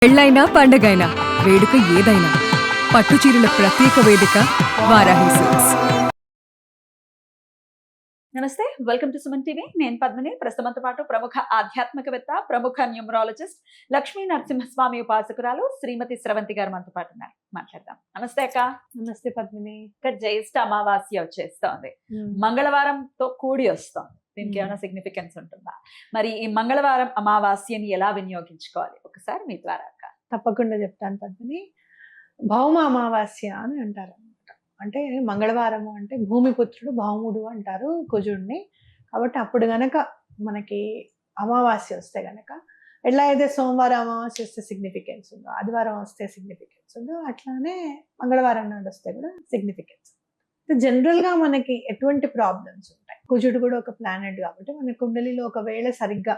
పెళ్ళైనా పండగైనా వేడుక ఏదైనా పట్టు చీరల ప్రత్యేక వేదిక వారాహి సిల్క్స్. నమస్తే, వెల్కమ్ టు సుమన్ టీవీ. నేను పద్మిని. ప్రస్తుతంతో పాటు ప్రముఖ ఆధ్యాత్మికవేత్త, ప్రముఖ న్యూమరాలజిస్ట్, లక్ష్మీ నరసింహస్వామి ఉపాసకురాలు శ్రీమతి స్రవంతి గారు మనతో పాటు ఉన్నారు. మాట్లాడదాం. నమస్తే అక్క. నమస్తే పద్మిని. ఇక జ్యేష్ఠ అమావాస్య వచ్చేస్తోంది, మంగళవారంతో కూడి వస్తోంది. దీనికి ఏమైనా సిగ్నిఫికెన్స్ ఉంటుందా? మరి ఈ మంగళవారం అమావాస్యని ఎలా వినియోగించుకోవాలి ఒకసారి మీ ద్వారా అక్క. తప్పకుండా చెప్తాను పద్మిని. భౌమ అమావాస్య అని అంటారు అనమాట. అంటే మంగళవారము అంటే భూమిపుత్రుడు భౌముడు అంటారు కుజుడిని. కాబట్టి అప్పుడు గనక మనకి అమావాస్య వస్తే గనక ఎట్లా అయితే సోమవారం అమావాస్య వస్తే సిగ్నిఫికెన్స్ ఉందో, ఆదివారం వస్తే సిగ్నిఫికెన్స్ ఉందో, అట్లానే మంగళవారం నాడు వస్తే కూడా సిగ్నిఫికెన్స్. జనరల్గా మనకి ఎటువంటి ప్రాబ్లమ్స్ ఉంటాయి, కుజుడు కూడా ఒక ప్లానెట్ కాబట్టి మన కుండలిలో ఒకవేళ సరిగ్గా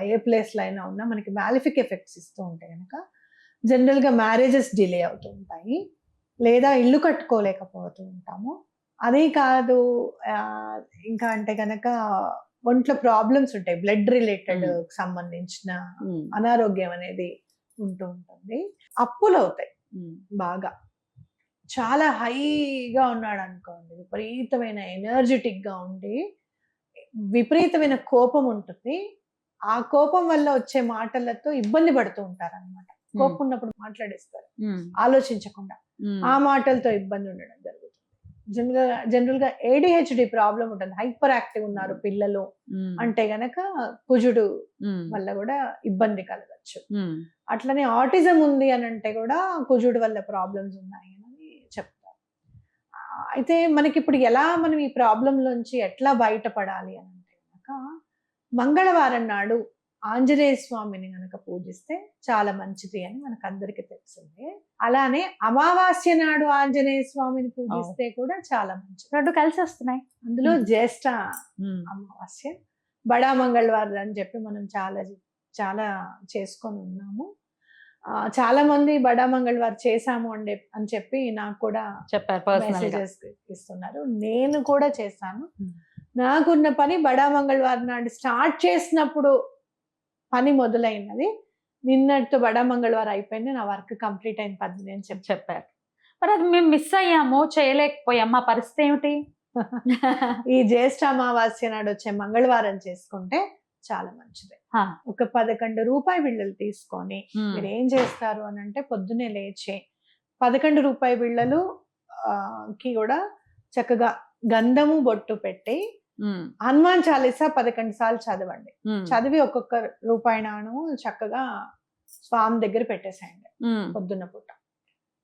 ఏ ప్లేస్లో అయినా ఉన్నా మనకి మ్యాలిఫిక్ ఎఫెక్ట్స్ ఇస్తూ ఉంటే కనుక జనరల్గా మ్యారేజెస్ డిలే అవుతూ ఉంటాయి, లేదా ఇల్లు కట్టుకోలేకపోతూ ఉంటాము. అదే కాదు ఇంకా అంటే కనుక ఒంట్లో ప్రాబ్లమ్స్ ఉంటాయి, బ్లడ్ రిలేటెడ్ సంబంధించిన అనారోగ్యం అనేది ఉంటూ ఉంటుంది. అప్పులు అవుతాయి బాగా. చాలా హైగా ఉన్నాడు అనుకోండి, విపరీతమైన ఎనర్జెటిక్ గా ఉండి విపరీతమైన కోపం ఉంటుంది. ఆ కోపం వల్ల వచ్చే మాటలతో ఇబ్బంది పడుతూ ఉంటారు అనమాట. కోపం ఉన్నప్పుడు మాట్లాడేస్తారు ఆలోచించకుండా, ఆ మాటలతో ఇబ్బంది ఉండడం జరుగుతుంది. జనరల్ గా ADHD ప్రాబ్లం ఉంటుంది, హైపర్ యాక్టివ్ ఉన్నారు పిల్లలు అంటే గనక కుజుడు వల్ల కూడా ఇబ్బంది కలగచ్చు. అట్లనే ఆటిజం ఉంది అని అంటే కూడా కుజుడు వల్ల ప్రాబ్లమ్స్ ఉన్నాయి అని చెప్తారు. అయితే మనకి ఇప్పుడు ఎలా మనం ఈ ప్రాబ్లం నుంచి ఎట్లా బయటపడాలి అని అంటే కనుక మంగళవారం నాడు ఆంజనేయ స్వామిని గనక పూజిస్తే చాలా మంచిది అని మనకు అందరికీ తెలిసిందే. అలానే అమావాస్య నాడు ఆంజనేయ స్వామిని పూజిస్తే కూడా చాలా మంచిది. రెండు కలిసి వస్తున్నాయి. అందులో జ్యేష్ఠ అమావాస్య, బడా మంగళవారం అని చెప్పి మనం చాలా చాలా చేసుకొని ఉన్నాము. చాలా మంది బడా మంగళవారం చేశాము అని చెప్పి నాకు కూడా చెప్పారు, మెసేజెస్ ఇస్తున్నారు. నేను కూడా చేశాను. నాకున్న పని బడా మంగళవారం నాడు స్టార్ట్ చేసినప్పుడు పని మొదలైనది, నిన్నటితో బడా మంగళవారం అయిపోయింది, నా వర్క్ కంప్లీట్ అయిన పద్ధతి అని చెప్పారు. మరి అది మేము మిస్ అయ్యాము, చేయలేకపోయాము, మా పరిస్థితి ఏమిటి? ఈ జ్యేష్ఠ అమావాస్య నాడు వచ్చే మంగళవారం చేసుకుంటే చాలా మంచిది. ఒక 11 రూపాయి బిళ్ళలు తీసుకొని మీరు ఏం చేస్తారు అని అంటే పొద్దునే లేచి 11 రూపాయి బిళ్ళలు కి కూడా చక్కగా గంధము బొట్టు పెట్టి హనుమాన్ చాలీసా 11 సార్లు చదవండి. చదివి ఒక్కొక్క రూపాయి నాణము చక్కగా స్వామి దగ్గర పెట్టేసేయండి పొద్దున్న పూట,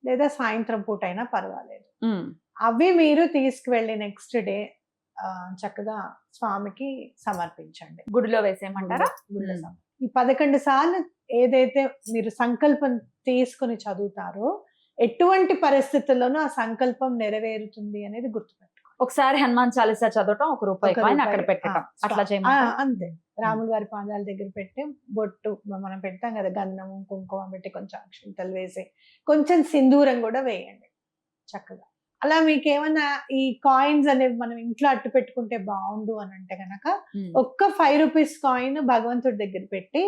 లేదా సాయంత్రం పూట అయినా పర్వాలేదు. అవి మీరు తీసుకువెళ్ళి నెక్స్ట్ డే చక్కగా స్వామికి సమర్పించండి. గుడిలో వేసేయమంటారా? గుడిలో ఈ 11 సార్లు ఏదైతే మీరు సంకల్పం తీసుకుని చదువుతారో ఎటువంటి పరిస్థితుల్లోనూ ఆ సంకల్పం నెరవేరుతుంది అనేది గుర్తుపెట్టుకోండి. ఒకసారి హనుమాన్ చాలీసా చదవటం, ఒక రూపాయి కాయిన్ అక్కడ పెట్టడం, అట్లా చేయమంటారా? అంతే. రాముల వారి పాదాల దగ్గర పెట్టి బొట్టు మనం పెడతాం కదా, గంధము కుంకుమ పెట్టి కొంచెం అక్షింతలు వేసి కొంచెం సింధూరం కూడా వేయండి చక్కగా. అలా మీకు ఏమన్నా ఈ కాయిన్స్ అనేవి మనం ఇంట్లో అట్టు పెట్టుకుంటే బాగుండు అని అంటే గనక ఒక్క 5 రూపీస్ కాయిన్ భగవంతుడి దగ్గర పెట్టి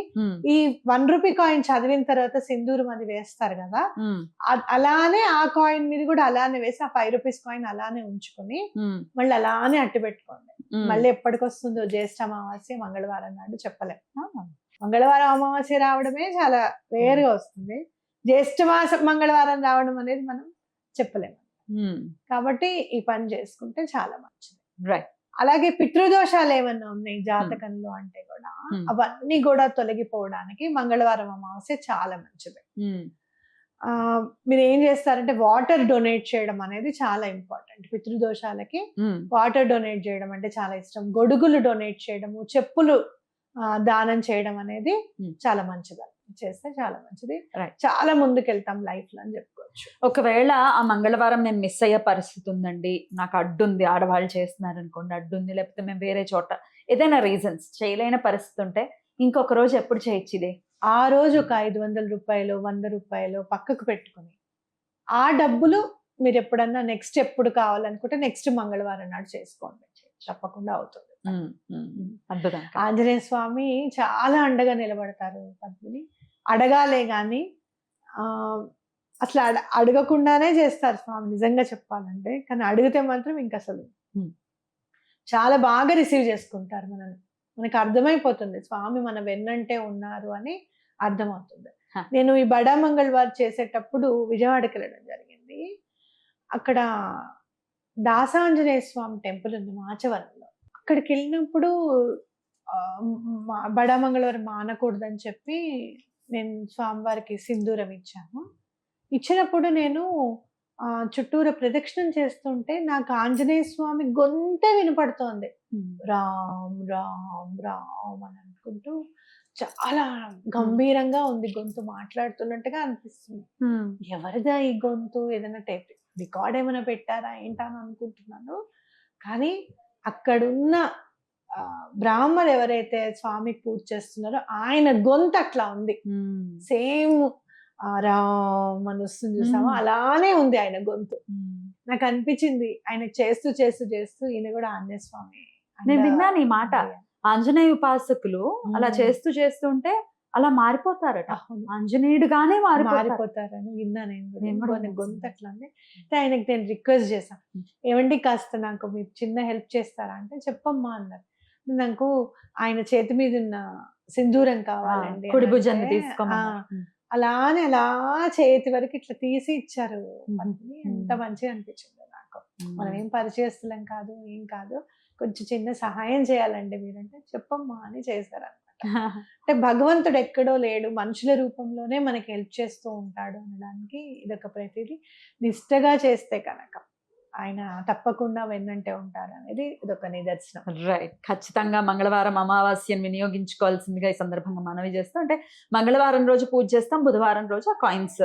ఈ 1 రూపీ కాయిన్ చదివిన తర్వాత సింధూరం అది వేస్తారు కదా, అలానే ఆ కాయిన్ మీద కూడా అలానే వేసి ఆ 5 రూపీస్ కాయిన్ అలానే ఉంచుకొని మళ్ళీ అలానే అట్టు పెట్టుకోండి. మళ్ళీ ఎప్పటికొస్తుందో జ్యేష్ఠ అమావాస్య మంగళవారం నాడు చెప్పలేం. మంగళవారం అమావాస్య రావడమే చాలా రేరుగా వస్తుంది, జ్యేష్ఠ మాస మంగళవారం రావడం అనేది మనం చెప్పలేము. కాబట్టి ఈ పని చేసుకుంటే చాలా మంచిది. రైట్. అలాగే పితృదోషాలు ఏమన్నా ఉన్నాయి జాతకంలో అంటే కూడా అవన్నీ కూడా తొలగిపోవడానికి మంగళవారం అమావాస్య చాలా మంచిది. మీరు ఏం చేస్తారంటే వాటర్ డొనేట్ చేయడం అనేది చాలా ఇంపార్టెంట్. పితృదోషాలకి వాటర్ డొనేట్ చేయడం అంటే చాలా ఇష్టం. గొడుగులు డొనేట్ చేయడము, చెప్పులు దానం చేయడం అనేది చాలా మంచిది. చేస్తే చాలా మంచిది, చాలా ముందుకెళ్తాం లైఫ్ లో అని చెప్పుకోవచ్చు. ఒకవేళ ఆ మంగళవారం నేను మిస్ అయ్యే పరిస్థితి ఉందండి, నాకు అడ్డుంది, ఆడవాళ్ళు చేస్తున్నారు అనుకోండి, అడ్డుంది, లేకపోతే మేము వేరే చోట ఏదైనా రీజన్స్ చేయలేని పరిస్థితి ఉంటే ఇంకొక రోజు ఎప్పుడు చేయొచ్చు ఇదే? ఆ రోజు ఒక 500 రూపాయలు 100 రూపాయలు పక్కకు పెట్టుకుని ఆ డబ్బులు మీరు ఎప్పుడన్నా నెక్స్ట్ ఎప్పుడు కావాలనుకుంటే నెక్స్ట్ మంగళవారం నాడు చేసుకోండి, తప్పకుండా అవుతుంది. ఆంజనేయ స్వామి చాలా అండగా నిలబడతారు పద్మిని. అడగాలే గాని అసలు అడగకుండానే చేస్తారు స్వామి నిజంగా చెప్పాలంటే. కానీ అడిగితే మాత్రం ఇంక అసలు చాలా బాగా రిసీవ్ చేసుకుంటారు మనల్ని. మనకు అర్థమైపోతుంది స్వామి మన వెన్నంటే ఉన్నారు అని అర్థమవుతుంది. నేను ఈ బడా మంగళవారం చేసేటప్పుడు విజయవాడకి వెళ్ళడం జరిగింది. అక్కడ దాసాంజనేయ స్వామి టెంపుల్ ఉంది మాచవరంలో. అక్కడికి వెళ్ళినప్పుడు బడా మంగళవారం మానకూడదని చెప్పి నేను స్వామివారికి సింధూరం ఇచ్చాను. ఇచ్చినప్పుడు నేను చుట్టూరా ప్రదక్షిణం చేస్తుంటే నాకు ఆంజనేయ స్వామి గొంతే వినపడుతోంది. రామ్ రామ్ రామ్ అని అనుకుంటూ చాలా గంభీరంగా ఉంది గొంతు, మాట్లాడుతున్నట్టుగా అనిపిస్తుంది. ఎవరిదా ఈ గొంతు? ఏదైనా టైప్ రికార్డ్ ఏమైనా పెట్టారా ఏంటా అని అనుకుంటున్నాను. కానీ అక్కడున్న బ్రాహ్మణులు ఎవరైతే స్వామికి పూజ చేస్తున్నారో ఆయన గొంతు అట్లా ఉంది. సేమ్ రామ్ అని వస్తుంది చూసామా, అలానే ఉంది ఆయన గొంతు. నాకు అనిపించింది ఆయన చేస్తూ చేస్తూ చేస్తూ ఈయన కూడా ఆంజనేయ స్వామి. నేను విన్నాను ఈ మాట, ఆంజనేయ ఉపాసకులు అలా చేస్తూ చేస్తుంటే అలా మారిపోతారట, ఆంజనేయుడుగానే మారిపోతారని విన్నా నేను కూడా. గొంతు అట్లా ఉంది. ఆయనకి నేను రిక్వెస్ట్ చేశాను, ఏమండి కాస్త నాకు మీరు చిన్న హెల్ప్ చేస్తారా అంటే, చెప్పమ్మా అన్నారు. నాకు ఆయన చేతి మీద ఉన్న సింధూరం కావాలండి, కుడి భుజాన్ని తీసుకోమన్నారు. అలానే అలా చేతి వరకు ఇట్లా తీసి ఇచ్చారు. ఎంత మంచిగా అనిపించింది నాకు. మనం ఏం పరిచయస్తులం కాదు, ఏం కాదు, కొంచెం చిన్న సహాయం చేయాలండి మీరంటే, చెప్పమ్మా అని చేశారనమాట. అంటే భగవంతుడు ఎక్కడో లేడు, మనుషుల రూపంలోనే మనకి హెల్ప్ చేస్తూ ఉంటాడు అనడానికి ఇదొక ప్రతిదీ. నిష్టగా చేస్తే కనుక ఆయన తప్పకుండా వెన్నంటే ఉంటారు అనేది ఇదొక నిదర్శనం. రైట్. ఖచ్చితంగా మంగళవారం అమావాస్యను వినియోగించుకోవాల్సిందిగా ఈ సందర్భంగా మనవి చేస్తాం. అంటే మంగళవారం రోజు పూజ చేస్తాం, బుధవారం రోజు ఆ కాయిన్స్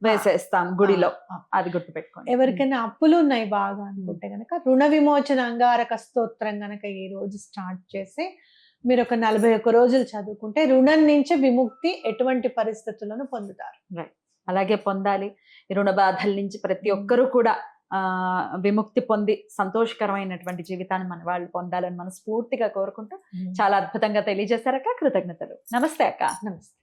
వేసేస్తాం గుడిలో, అది గుర్తుపెట్టుకోండి. ఎవరికైనా అప్పులు ఉన్నాయి బాగా అనుకుంటే గనక రుణ విమోచన అంగారక స్తోత్రం గనక ఈ రోజు స్టార్ట్ చేసి మీరు ఒక 41 రోజులు చదువుకుంటే రుణం నుంచి విముక్తి ఎటువంటి పరిస్థితులను పొందుతారు. రైట్. అలాగే పొందాలి. ఈ రుణ బాధల నుంచి ప్రతి ఒక్కరూ కూడా విముక్తి పొంది సంతోషకరమైనటువంటి జీవితాన్ని మన వాళ్ళు పొందాలని మనస్ఫూర్తిగా కోరుకుంటూ చాలా అద్భుతంగా తెలియజేశారక్క. కృతజ్ఞతలు. నమస్తే అక్క. నమస్తే.